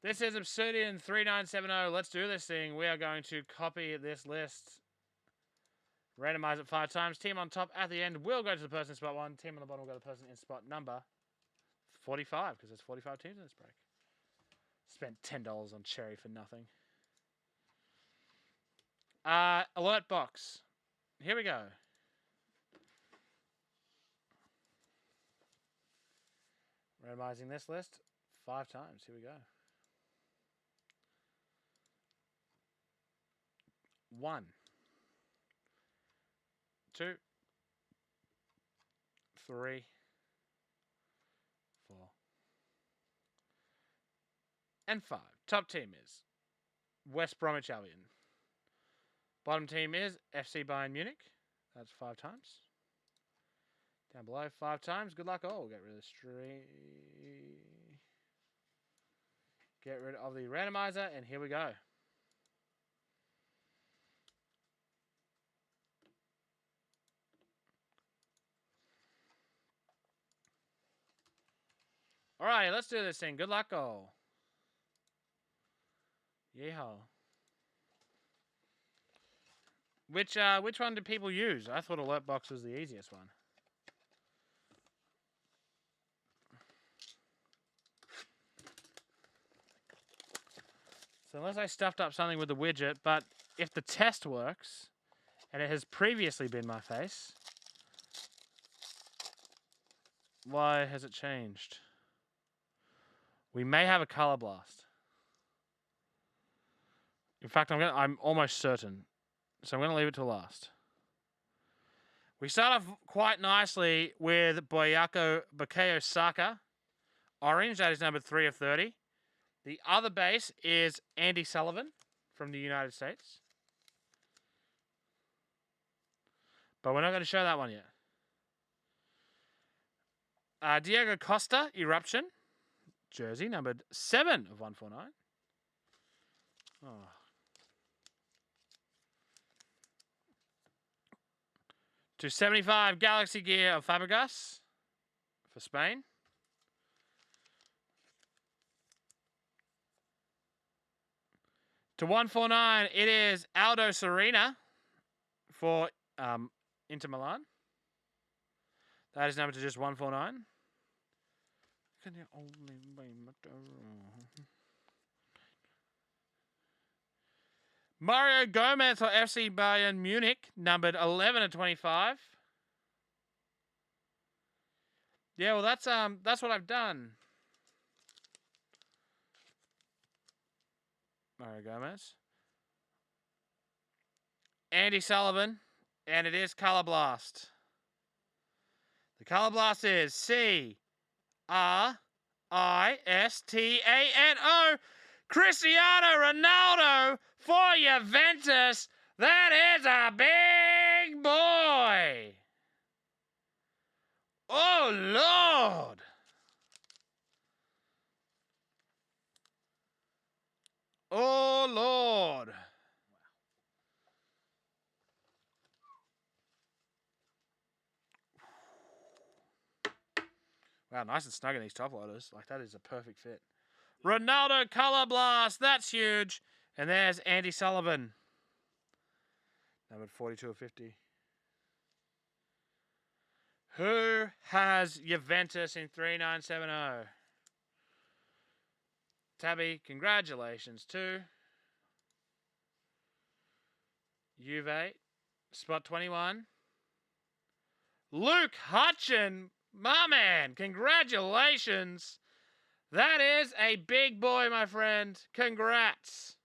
This is Obsidian 3970. Let's do this thing. We are going to copy this list. Randomize it 5 times. Team on top at the end will go to the person in spot 1. Team on the bottom will go to the person in spot number 45, because there's 45 teams in this break. Spent $10 on Cherry for nothing. Alert box. Here we go. Randomizing this list 5 times. Here we go. 1, 2, 3, 4, and 5. Top team is West Bromwich Albion. Bottom team is FC Bayern Munich. That's 5 times. Down below 5 times. Good luck all. We'll get rid of Get rid of the randomizer, and here we go. Alright, let's do this thing. Good luck all. Yeehaw. Which one do people use? I thought alert box was the easiest one. So unless I stuffed up something with the widget, but if the test works, and it has previously been my face, why has it changed? We may have a color blast. In fact, I'm almost certain. So I'm going to leave it till last. We start off quite nicely with Bukayo Saka. Orange, that is number 3 of 30. The other base is Andy Sullivan from the United States. But we're not going to show that one yet. Diego Costa, Eruption. Jersey, numbered 7 of 149. Oh. To 75 Galaxy Gear of Fabregas for Spain. To 149, it is Aldo Serena for Inter Milan. That is numbered to just 149. Can you only Mario Gomez for FC Bayern Munich, numbered 11 of 25. Yeah, well, that's what I've done. Mario Gomez, Andy Sullivan, and it is Color Blast. The Color Blast is CRISTIANO. Cristiano Ronaldo for Juventus. That is a big boy. Oh, Lord. Oh, Lord. Wow, nice and snug in these top loaders. Like, that is a perfect fit. Ronaldo Color Blast. That's huge. And there's Andy Sullivan. Numbered 42 of 50. Who has Juventus in 3970? Tabby, congratulations to Juve, spot 21. Luke Hutchin, my man, congratulations. That is a big boy, my friend. Congrats.